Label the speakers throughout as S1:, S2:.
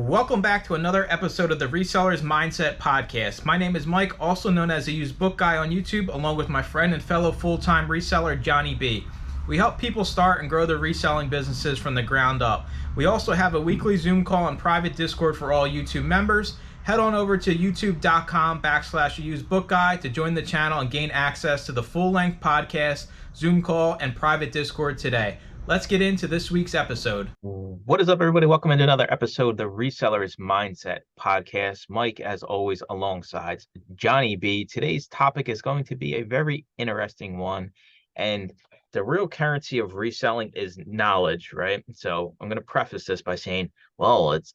S1: Welcome back to another episode of the Reseller's Mindset Podcast. My name is Mike, also known as the Used Book Guy on YouTube, along with my friend and fellow full-time reseller, Johnny B. We help people start and grow their reselling businesses from the ground up. We also have a weekly Zoom call and private Discord for all YouTube members. Head on over to youtube.com/usedbookguy to join the channel and gain access to the full-length podcast, Zoom call, and private Discord today. Let's get into this week's episode.
S2: What is up, everybody? Welcome into another episode of the Reseller's Mindset Podcast. Mike, as always, alongside Johnny B. Today's topic is going to be a very interesting one. And the real currency of reselling is knowledge, right? So I'm going to preface this by saying, well, it's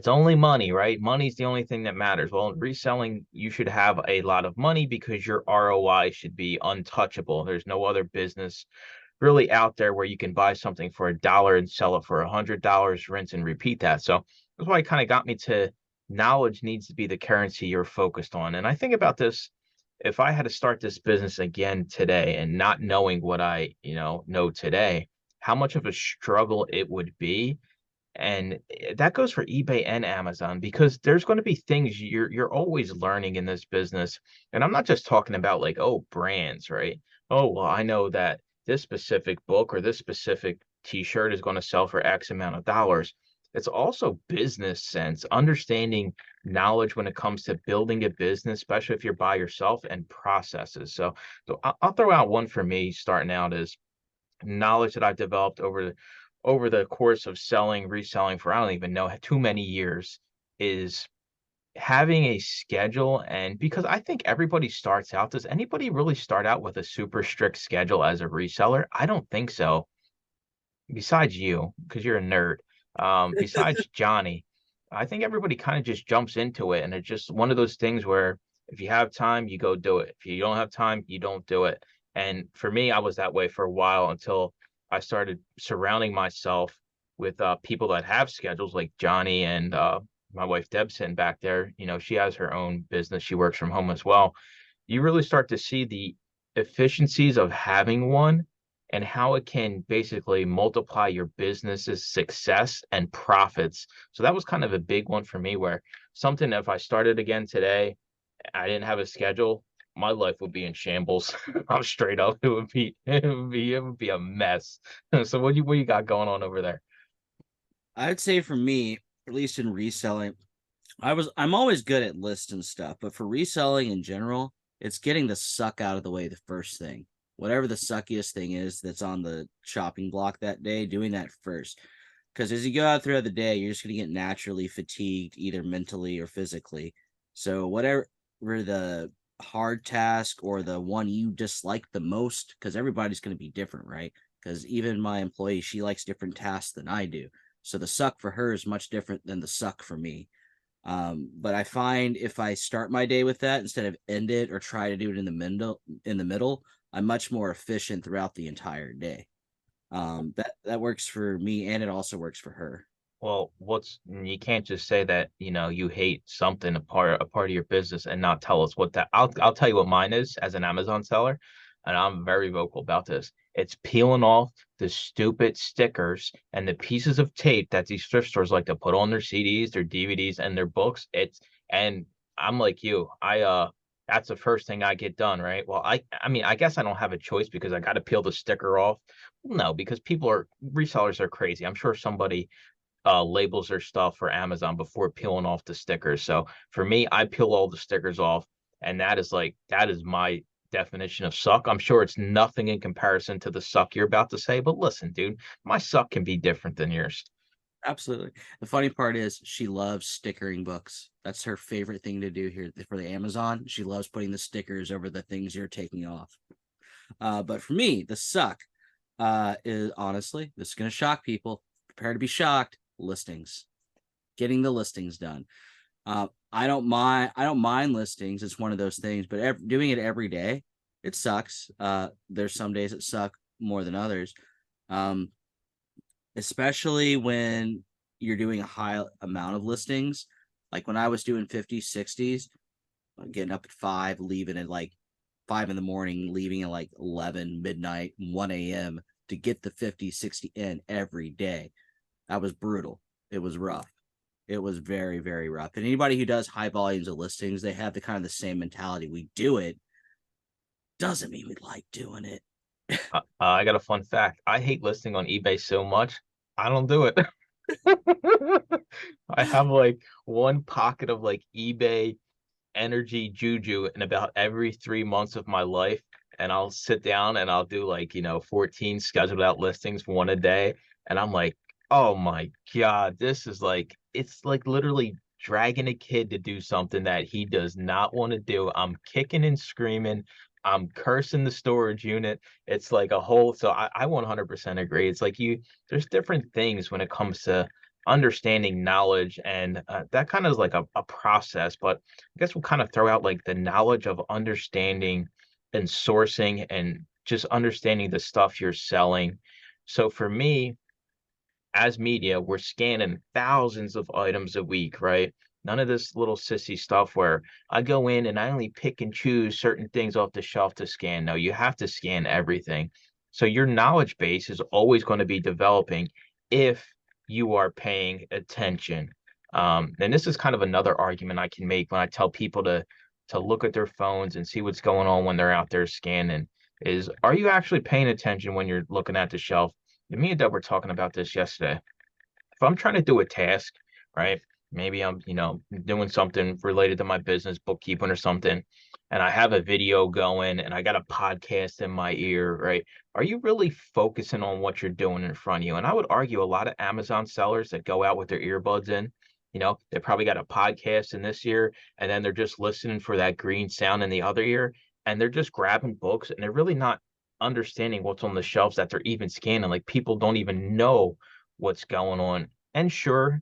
S2: only money, right? Money's the only thing that matters. Well, in reselling, you should have a lot of money because your ROI should be untouchable. There's no other business really out there where you can buy something for $1 and sell it for $100, rinse and repeat that. So that's why it kind of got me to knowledge needs to be the currency you're focused on. And I think about this, if I had to start this business again today and not knowing what I, know today, how much of a struggle it would be. And that goes for eBay and Amazon because there's going to be things you're always learning in this business. And I'm not just talking about like, oh, brands, right? Oh, well, I know that this specific book or this specific t-shirt is going to sell for X amount of dollars. It's also business sense, understanding knowledge when it comes to building a business, especially if you're by yourself, and processes. So I'll throw out one for me starting out is knowledge that I've developed over the course of selling, reselling for I don't even know too many years is having a schedule. And because I think everybody starts out, does anybody really start out with a super strict schedule as a reseller? I don't think so. Besides you, because you're a nerd. Besides Johnny, I think everybody kind of just jumps into it. And it's just one of those things where if you have time, you go do it. If you don't have time, you don't do it. And for me, I was that way for a while until I started surrounding myself with people that have schedules like Johnny and my wife Debs sitting back there. She has her own business. She works from home as well. You really start to see the efficiencies of having one and how it can basically multiply your business's success and profits. So that was kind of a big one for me where something, if I started again today, I didn't have a schedule, my life would be in shambles. I'm straight up. It would be a mess. So what you got going on over there?
S3: I'd say for me, at least in reselling, I'm always good at lists and stuff, but for reselling in general, it's getting the suck out of the way the first thing. Whatever the suckiest thing is that's on the chopping block that day, doing that first. Because as you go out throughout the day, you're just going to get naturally fatigued, either mentally or physically. So whatever the hard task or the one you dislike the most, because everybody's going to be different, right? Because even my employee, she likes different tasks than I do. So the suck for her is much different than the suck for me. But I find if I start my day with that instead of end it or try to do it in the middle, I'm much more efficient throughout the entire day. That works for me, and it also works for her.
S2: Well, you can't just say that, you hate something a part of your business and not tell us what that I'll tell you what mine is as an Amazon seller, and I'm very vocal about this. It's peeling off the stupid stickers and the pieces of tape that these thrift stores like to put on their CDs, their DVDs, and their books. And I'm like you. That's the first thing I get done, right? Well, I mean, I guess I don't have a choice because I got to peel the sticker off. No, because resellers are crazy. I'm sure somebody labels their stuff for Amazon before peeling off the stickers. So for me, I peel all the stickers off, and that is my definition of suck. I'm sure it's nothing in comparison to the suck you're about to say, but listen, dude, my suck can be different than yours.
S3: Absolutely. The funny part is she loves stickering books. That's her favorite thing to do here for the Amazon. She loves putting the stickers over the things you're taking off. But for me, the suck is honestly, this is going to shock people. Prepare to be shocked. Listings, getting the listings done. I don't mind listings. It's one of those things, but doing it every day, it sucks. There's some days that suck more than others. Especially when you're doing a high amount of listings. Like when I was doing 50s, 60s, getting up at 5, leaving at like 5 in the morning, leaving at like 11, midnight, 1 a.m. to get the 50, 60 in every day. That was brutal. It was rough. It was very, very rough. And anybody who does high volumes of listings, they have the kind of the same mentality. We do it doesn't mean we like doing it.
S2: I got a fun fact. I hate listing on eBay so much. I don't do it. I have like one pocket of like eBay energy juju in about every 3 months of my life. And I'll sit down and I'll do like, 14 scheduled out listings, one a day. And I'm like, oh my God, this is like, it's like literally dragging a kid to do something that he does not want to do. I'm kicking and screaming. I'm cursing the storage unit. It's like a whole, so I 100% agree. It's like there's different things when it comes to understanding knowledge, and that kind of is like a process. But I guess we'll kind of throw out like the knowledge of understanding and sourcing and just understanding the stuff you're selling. So for me, as media, we're scanning thousands of items a week, right? None of this little sissy stuff where I go in and I only pick and choose certain things off the shelf to scan. No, you have to scan everything. So your knowledge base is always going to be developing if you are paying attention. And this is kind of another argument I can make when I tell people to look at their phones and see what's going on when they're out there scanning is, are you actually paying attention when you're looking at the shelf? And me and Deb were talking about this yesterday. If I'm trying to do a task, right? Maybe I'm, doing something related to my business, bookkeeping or something, and I have a video going and I got a podcast in my ear, right? Are you really focusing on what you're doing in front of you? And I would argue a lot of Amazon sellers that go out with their earbuds in, they probably got a podcast in this ear and then they're just listening for that green sound in the other ear and they're just grabbing books and they're really not understanding what's on the shelves that they're even scanning. Like people don't even know what's going on. And sure,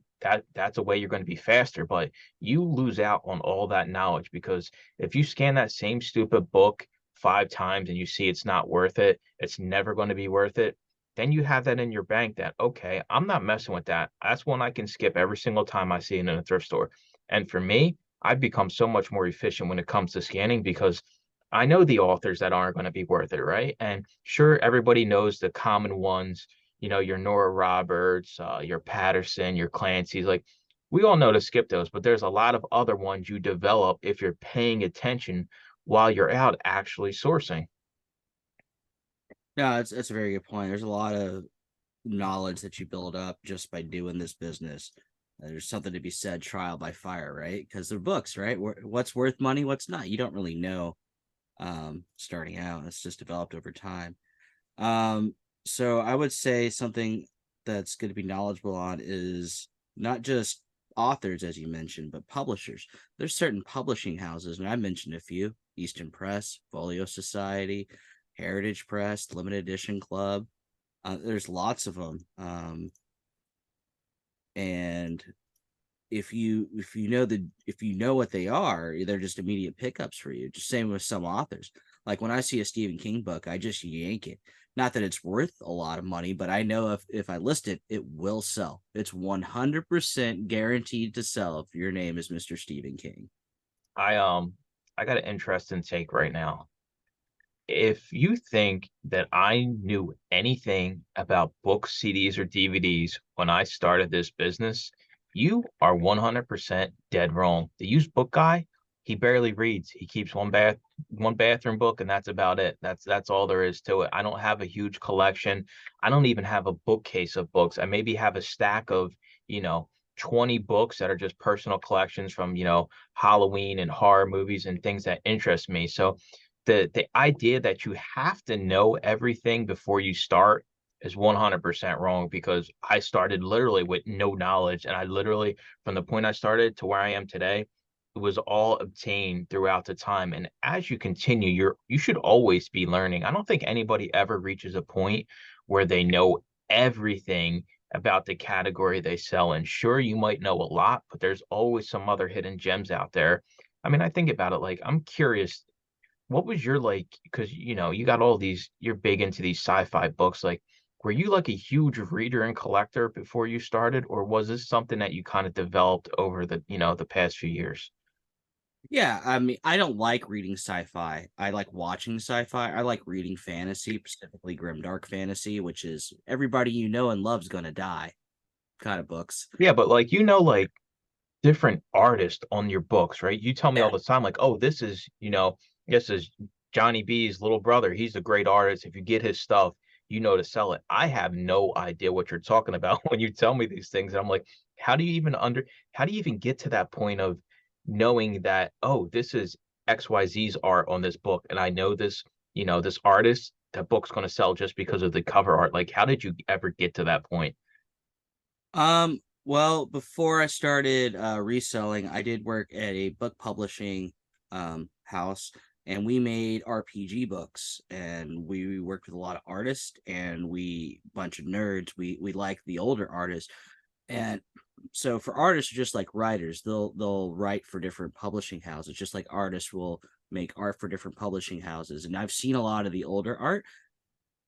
S2: that's a way you're going to be faster, but you lose out on all that knowledge because if you scan that same stupid book 5 times and you see it's not worth it, it's never going to be worth it, then you have that in your bank that, okay, I'm not messing with that. That's one I can skip every single time I see it in a thrift store. And for me, I've become so much more efficient when it comes to scanning because I know the authors that aren't going to be worth it, right? And sure, everybody knows the common ones, your Nora Roberts, your Patterson, your Clancy's. Like we all know to skip those, but there's a lot of other ones you develop if you're paying attention while you're out actually sourcing.
S3: No, it's a very good point. There's a lot of knowledge that you build up just by doing this business. There's something to be said, trial by fire, right? Because they're books, right? What's worth money, what's not. You don't really know starting out. It's just developed over time. So I would say something that's going to be knowledgeable on is not just authors, as you mentioned, but publishers. There's certain publishing houses, and I mentioned a few: Eastern Press, Folio Society, Heritage Press, Limited Edition Club. There's lots of them, and if you know what they are, they're just immediate pickups for you. Just same with some authors. Like when I see a Stephen King book, I just yank it. Not that it's worth a lot of money, but I know if I list it, it will sell. It's 100% guaranteed to sell if your name is Mr. Stephen King.
S2: I got an interesting take right now. If you think that I knew anything about books, CDs, or DVDs when I started this business, you are 100% dead wrong. The used book guy, he barely reads. He keeps one bathroom book, and that's about it. That's all there is to it. I don't have a huge collection. I don't even have a bookcase of books. I maybe have a stack of, 20 books that are just personal collections from, Halloween and horror movies and things that interest me. So the idea that you have to know everything before you start is 100% wrong because I started literally with no knowledge, and I literally, from the point I started to where I am today, it was all obtained throughout the time. And as you continue, you should always be learning. I don't think anybody ever reaches a point where they know everything about the category they sell in. Sure, you might know a lot, but there's always some other hidden gems out there. I mean, I think about it like I'm curious, what was your like, because you got all these, you're big into these sci-fi books, like were you like a huge reader and collector before you started, or was this something that you kind of developed over the past few years?
S3: Yeah, I mean, I don't like reading sci-fi. I like watching sci-fi. I like reading fantasy, specifically grimdark fantasy, which is everybody you know and love's gonna die kind of books.
S2: Yeah, but like different artists on your books, right? You tell me all the time, like, oh, this is Johnny B's little brother. He's a great artist. If you get his stuff, you know to sell it. I have no idea what you're talking about when you tell me these things. And I'm like, how do you even how do you even get to that point of knowing that, oh, this is XYZ's art on this book, and I know this, this artist, that book's going to sell just because of the cover art. Like, how did you ever get to that point?
S3: Well, before I started reselling, I did work at a book publishing house, and we made RPG books, and we worked with a lot of artists, and we bunch of nerds. We like the older artists, and so for artists, just like writers, they'll write for different publishing houses, just like artists will make art for different publishing houses. And I've seen a lot of the older art.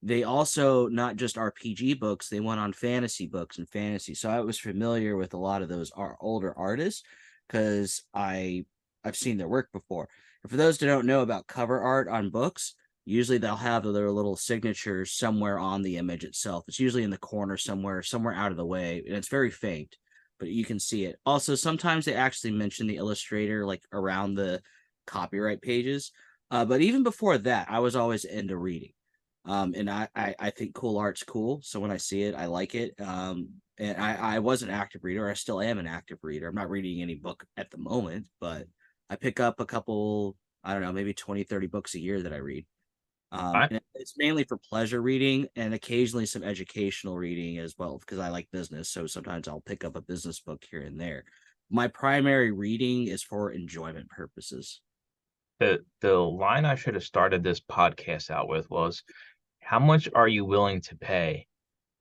S3: They also, not just RPG books, they went on fantasy books and fantasy. So I was familiar with a lot of those older artists because I've seen their work before. And for those who don't know about cover art on books, usually they'll have their little signatures somewhere on the image itself. It's usually in the corner somewhere out of the way, and it's very faint, but you can see it. Also, sometimes they actually mention the illustrator like around the copyright pages. But even before that, I was always into reading. And I think cool art's cool. So when I see it, I like it. And I was an active reader. I still am an active reader. I'm not reading any book at the moment, but I pick up a couple, I don't know, maybe 20, 30 books a year that I read.
S2: I,
S3: And it's mainly for pleasure reading and occasionally some educational reading as well, because I like business. So sometimes I'll pick up a business book here and there. My primary reading is for enjoyment purposes.
S2: the line I should have started this podcast out with was, how much are you willing to pay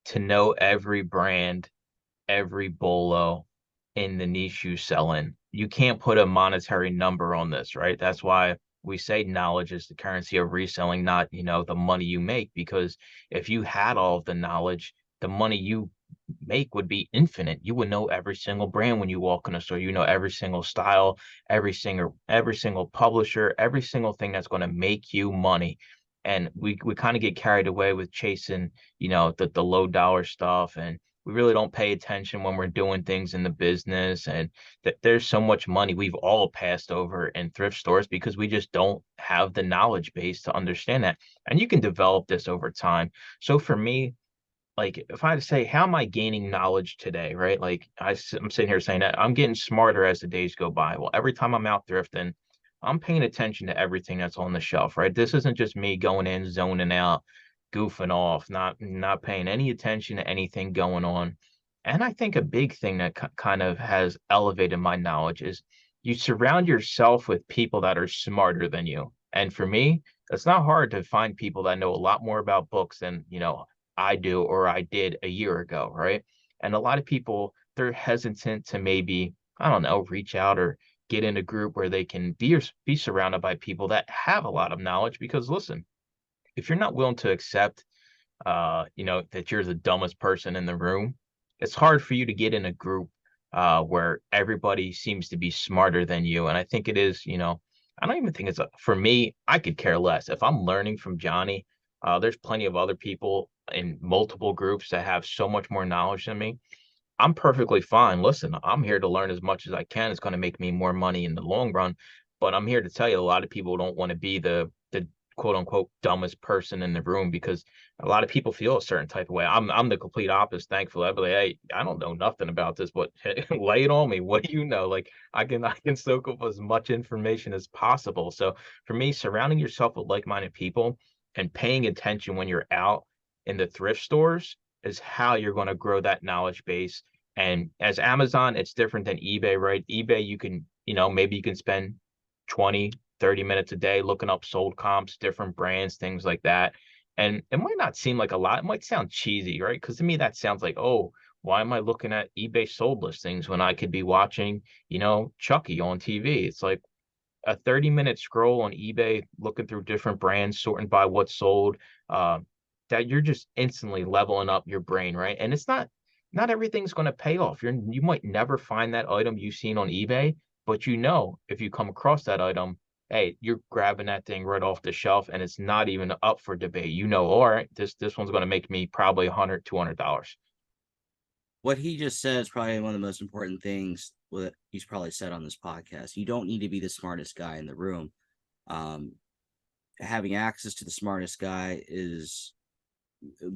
S2: to know every brand, every bolo in the niche you sell in? You can't put a monetary number on this, right? That's why we say knowledge is the currency of reselling, not, the money you make. Because if you had all of the knowledge, the money you make would be infinite. You would know every single brand when you walk in a store. You know every single style, every single publisher, every single thing that's going to make you money. And we kind of get carried away with chasing, the low dollar stuff, and we really don't pay attention when we're doing things in the business. And that there's so much money we've all passed over in thrift stores because we just don't have the knowledge base to understand that. And you can develop this over time. So for me, like, if I had to say, how am I gaining knowledge today, right? Like, I'm sitting here saying that I'm getting smarter as the days go by. Well, every time I'm out thrifting, I'm paying attention to everything that's on the shelf, right? This isn't just me going in, zoning out, goofing off, not paying any attention to anything going on. And I think a big thing that kind of has elevated my knowledge is you surround yourself with people that are smarter than you. And for me, it's not hard to find people that know a lot more about books than, I do or I did a year ago, right? And a lot of people, they're hesitant to maybe, I don't know, reach out or get in a group where they can be surrounded by people that have a lot of knowledge. Because listen, if you're not willing to accept, that you're the dumbest person in the room, it's hard for you to get in a group where everybody seems to be smarter than you. And I think it is, I don't even think for me, I could care less. If I'm learning from Johnny, there's plenty of other people in multiple groups that have so much more knowledge than me. I'm perfectly fine. Listen, I'm here to learn as much as I can. It's going to make me more money in the long run. But I'm here to tell you, a lot of people don't want to be the quote unquote dumbest person in the room, because a lot of people feel a certain type of way. I'm the complete opposite, thankfully. I'd be like, hey, I don't know nothing about this, but hey, lay it on me. What do you know? Like, I can soak up as much information as possible. So for me, surrounding yourself with like-minded people and paying attention when you're out in the thrift stores is how you're going to grow that knowledge base. And as Amazon, it's different than eBay, right? eBay, you can, maybe you can spend 20, 30 minutes a day looking up sold comps, different brands, things like that. And it might not seem like a lot. It might sound cheesy, right? Because to me, that sounds like, oh, why am I looking at eBay sold listings when I could be watching, Chucky on TV? It's like a 30-minute scroll on eBay, looking through different brands, sorting by what's sold, uh, that you're just instantly leveling up your brain, right? And it's not everything's going to pay off. You might never find that item you've seen on eBay, but if you come across that item, hey, you're grabbing that thing right off the shelf, and it's not even up for debate. All right, this one's going to make me probably $100, $200.
S3: What he just said is probably one of the most important things what he's probably said on this podcast. You don't need to be the smartest guy in the room. Having access to the smartest guy is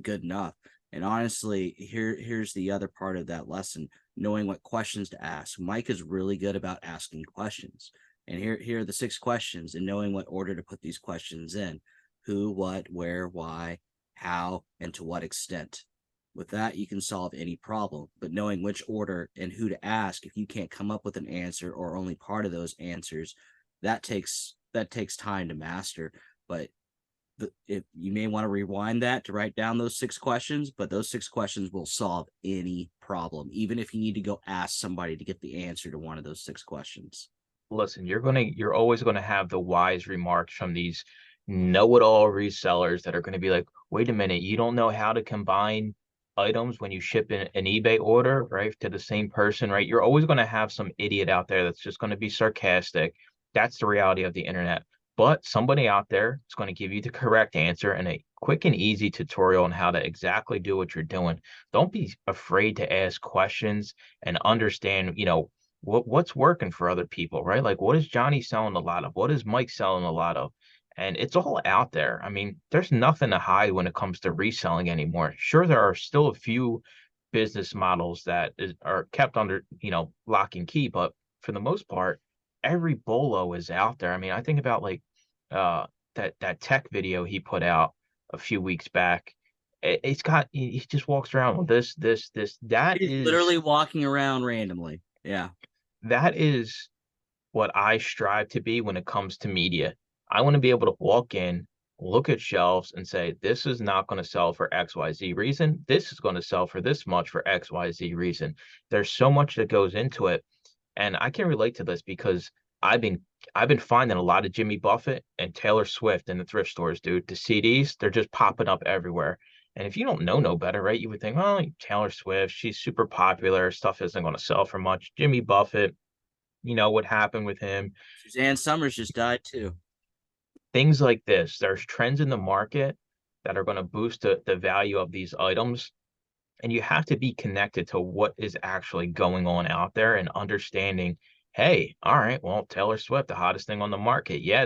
S3: good enough. And honestly, here's the other part of that lesson: knowing what questions to ask. Mike is really good about asking questions. And here are the 6 questions, and knowing what order to put these questions in: who, what, where, why, how, and to what extent. With that, you can solve any problem. But knowing which order and who to ask, if you can't come up with an answer or only part of those answers, that takes time to master. But if you may want to rewind that to write down those 6 questions, but those 6 questions will solve any problem, even if you need to go ask somebody to get the answer to one of those 6 questions.
S2: Listen, you're always gonna have the wise remarks from these know-it-all resellers that are gonna be like, wait a minute, you don't know how to combine items when you ship in an eBay order, right, to the same person, right? You're always gonna have some idiot out there that's just gonna be sarcastic. That's the reality of the internet. But somebody out there is going to give you the correct answer and a quick and easy tutorial on how to exactly do what you're doing. Don't be afraid to ask questions and understand, what's working for other people, right? Like, what is Johnny selling a lot of? What is Mike selling a lot of? And it's all out there. I mean, there's nothing to hide when it comes to reselling anymore. Sure, there are still a few business models that are kept under, lock and key, but for the most part, every bolo is out there. I mean, I think about like that tech video he put out a few weeks back. He just walks around with this.
S3: He's literally walking around randomly. Yeah.
S2: That is what I strive to be when it comes to media. I want to be able to walk in, look at shelves and say, this is not going to sell for XYZ reason. This is going to sell for this much for XYZ reason. There's so much that goes into it. And I can relate to this because I've been finding a lot of Jimmy Buffett and Taylor Swift in the thrift stores, dude. The CDs, they're just popping up everywhere. And if you don't know no better, right, you would think, oh, Taylor Swift, she's super popular. Stuff isn't going to sell for much. Jimmy Buffett, what happened with him.
S3: Suzanne Summers just died too.
S2: Things like this. There's trends in the market that are going to boost the value of these items. And you have to be connected to what is actually going on out there and understanding, hey, all right, well, Taylor Swift, the hottest thing on the market. Yeah,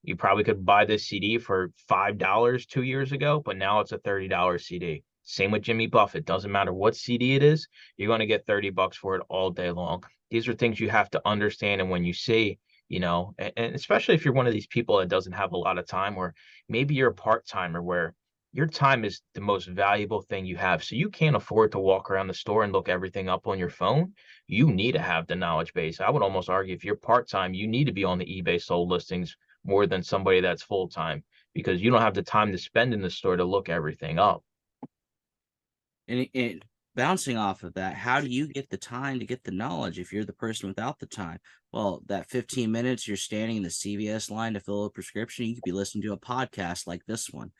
S2: you probably could buy this CD for $5 2 years ago, but now it's a $30 CD. Same with Jimmy Buffett. Doesn't matter what CD it is, you're going to get $30 for it all day long. These are things you have to understand. And when you see, and especially if you're one of these people that doesn't have a lot of time, or maybe you're a part-timer where your time is the most valuable thing you have. So you can't afford to walk around the store and look everything up on your phone. You need to have the knowledge base. I would almost argue if you're part-time, you need to be on the eBay sold listings more than somebody that's full-time, because you don't have the time to spend in the store to look everything up.
S3: And bouncing off of that, how do you get the time to get the knowledge if you're the person without the time? Well, that 15 minutes you're standing in the CVS line to fill a prescription, you could be listening to a podcast like this one.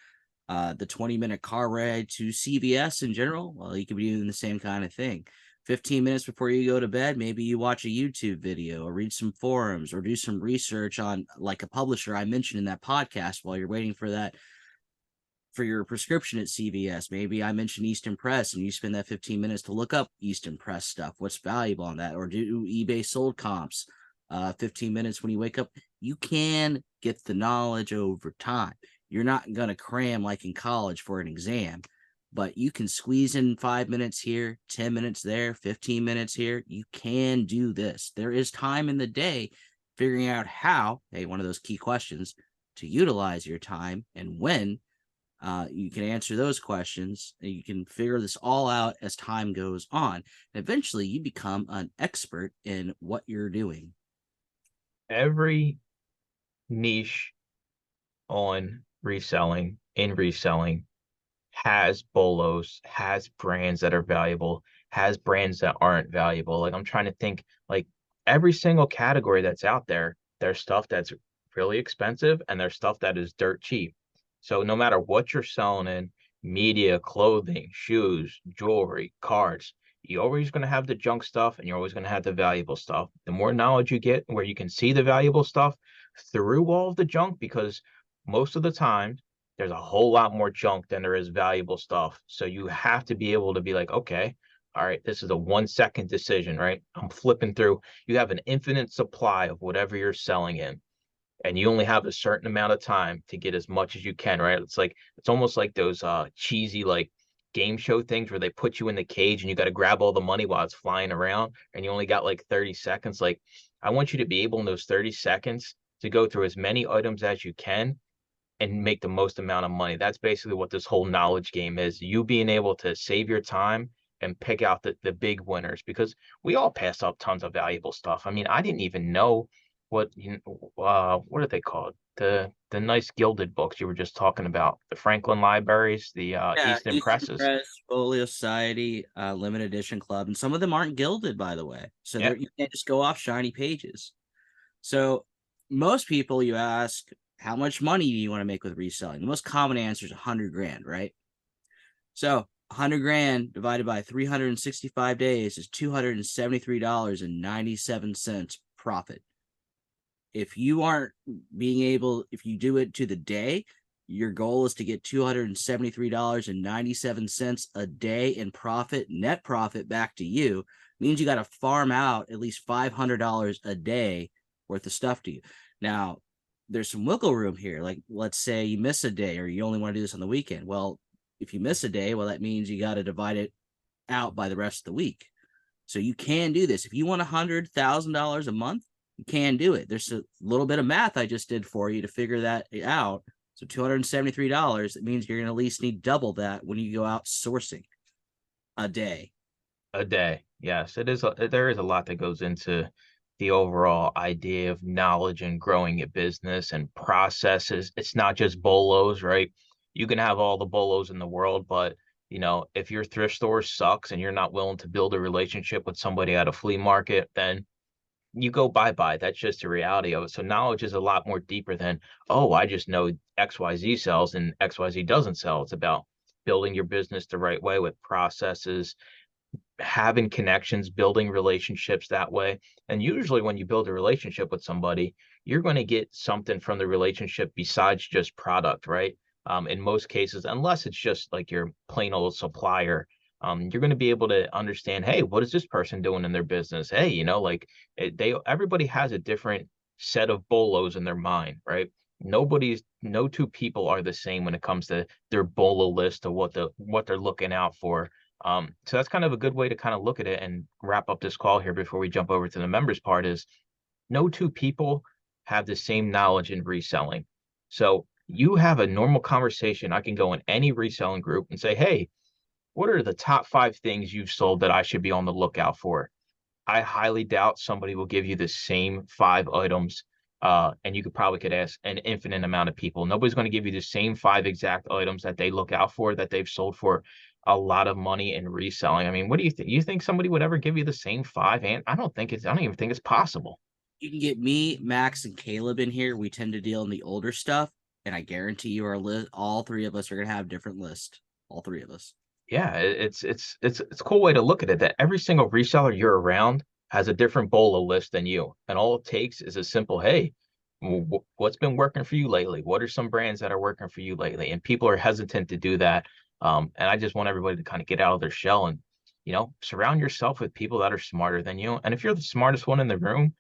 S3: The 20-minute car ride to CVS in general, well, you could be doing the same kind of thing. 15 minutes before you go to bed, maybe you watch a YouTube video or read some forums or do some research on like a publisher I mentioned in that podcast while you're waiting for your prescription at CVS. Maybe I mentioned Easton Press and you spend that 15 minutes to look up Easton Press stuff. What's valuable on that? Or do eBay sold comps. 15 minutes when you wake up. You can get the knowledge over time. You're not going to cram like in college for an exam, but you can squeeze in 5 minutes here, 10 minutes there, 15 minutes here. You can do this. There is time in the day figuring out how, one of those key questions, to utilize your time and when. You can answer those questions and you can figure this all out as time goes on. And eventually you become an expert in what you're doing.
S2: Every niche in reselling has bolos, has brands that are valuable, has brands that aren't valuable. Like, I'm trying to think, like, every single category that's out there, there's stuff that's really expensive and there's stuff that is dirt cheap. So no matter what you're selling in, media, clothing, shoes, jewelry, cards, you're always going to have the junk stuff and you're always going to have the valuable stuff. The more knowledge you get where you can see the valuable stuff through all of the junk, because most of the time there's a whole lot more junk than there is valuable stuff. So you have to be able to be like, okay, All right, this is a 1-second decision, right? I'm flipping through. You have an infinite supply of whatever you're selling in, and you only have a certain amount of time to get as much as you can, right? It's almost like those cheesy like game show things where they put you in the cage and you got to grab all the money while it's flying around and you only got like 30 seconds. Like, I want you to be able in those 30 seconds to go through as many items as you can and make the most amount of money. That's basically what this whole knowledge game is. You being able to save your time and pick out the big winners, because we all pass up tons of valuable stuff. I mean, I didn't even know what are they called? The nice gilded books you were just talking about, the Franklin Libraries, the
S3: Yeah,
S2: Easton
S3: Eastern
S2: Presses.
S3: Press, Folio Society, Limited Edition Club, and some of them aren't gilded, by the way. So
S2: Yeah.
S3: you can't just go off shiny pages. So most people, you ask, how much money do you want to make with reselling? The most common answer is 100 grand, right? So 100 grand divided by 365 days is $273.97 profit. If you aren't if you do it to the day, your goal is to get $273.97 a day in profit, net profit back to you. It means you got to farm out at least $500 a day worth of stuff to you. Now, there's some wiggle room here. Like, let's say you miss a day or you only want to do this on the weekend. Well, if you miss a day, well, that means you got to divide it out by the rest of the week. So you can do this. If you want $100,000 a month, you can do it. There's a little bit of math I just did for you to figure that out. So $273, it means you're going to at least need double that when you go out sourcing a day.
S2: A day. Yes, there is a lot that goes into the overall idea of knowledge and growing a business and processes. It's not just bolos, right? You can have all the bolos in the world, but if your thrift store sucks and you're not willing to build a relationship with somebody at a flea market, then you go bye-bye. That's just the reality of it. So knowledge is a lot more deeper than, oh, I just know XYZ sells and XYZ doesn't sell. It's about building your business the right way with processes, having connections, building relationships that way. And usually when you build a relationship with somebody, you're going to get something from the relationship besides just product, right? In most cases, unless it's just like your plain old supplier, you're going to be able to understand, hey, what is this person doing in their business? Hey, everybody has a different set of bolos in their mind, right? No two people are the same when it comes to their bolo list of what they're looking out for. So that's kind of a good way to kind of look at it and wrap up this call here before we jump over to the members part is no two people have the same knowledge in reselling. So you have a normal conversation. I can go in any reselling group and say, hey, what are the top 5 things you've sold that I should be on the lookout for? I highly doubt somebody will give you the same 5 items. And you could ask an infinite amount of people. Nobody's going to give you the same 5 exact items that they look out for, that they've sold for a lot of money in reselling. I mean, what do you think? You think somebody would ever give you the same 5? And I don't even think it's possible.
S3: You can get me, Max, and Caleb in here. We tend to deal in the older stuff, and I guarantee you all 3 of us are going to have different lists. All 3 of us.
S2: Yeah, it's a cool way to look at it, that every single reseller you're around has a different bolo list than you. And all it takes is a simple, hey, what's been working for you lately? What are some brands that are working for you lately? And people are hesitant to do that. And I just want everybody to kind of get out of their shell and, surround yourself with people that are smarter than you. And if you're the smartest one in the room,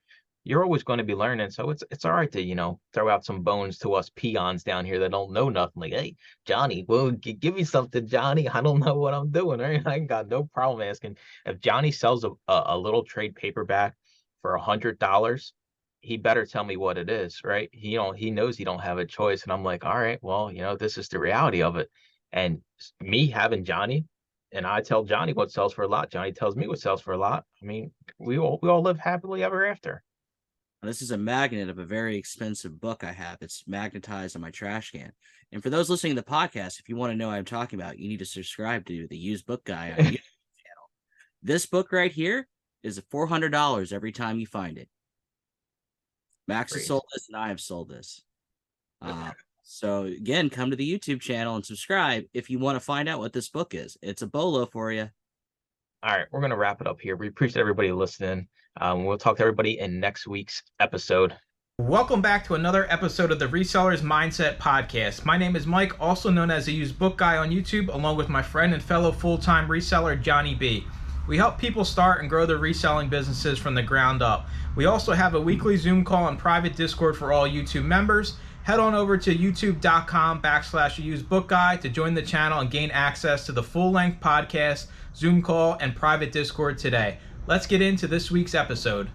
S2: you're always going to be learning. So it's all right to, throw out some bones to us peons down here that don't know nothing. Like, hey, Johnny, well, give me something, Johnny. I don't know what I'm doing. Right? I got no problem asking. If Johnny sells a little trade paperback for $100, he better tell me what it is, right? He knows he don't have a choice. And I'm like, all right, well, this is the reality of it. And me having Johnny, and I tell Johnny what sells for a lot. Johnny tells me what sells for a lot. I mean, we all live happily ever after.
S3: This is a magnet of a very expensive book I have. It's magnetized on my trash can. And for those listening to the podcast, if you want to know what I'm talking about, you need to subscribe to the Used Book Guy on YouTube channel. This book right here is $400 every time you find it. Max has sold this, and I have sold this. So again, come to the YouTube channel and subscribe if you want to find out what this book is. It's a bolo for you.
S2: All right, we're going to wrap it up here. We appreciate everybody listening. We'll talk to everybody in next week's episode.
S1: Welcome back to another episode of the Reseller's Mindset Podcast. My name is Mike, also known as the Used Book Guy on YouTube, along with my friend and fellow full-time reseller, Johnny B. We help people start and grow their reselling businesses from the ground up. We also have a weekly Zoom call and private Discord for all YouTube members. Head on over to youtube.com/usebookguy to join the channel and gain access to the full-length podcast, Zoom call, and private Discord today. Let's get into this week's episode.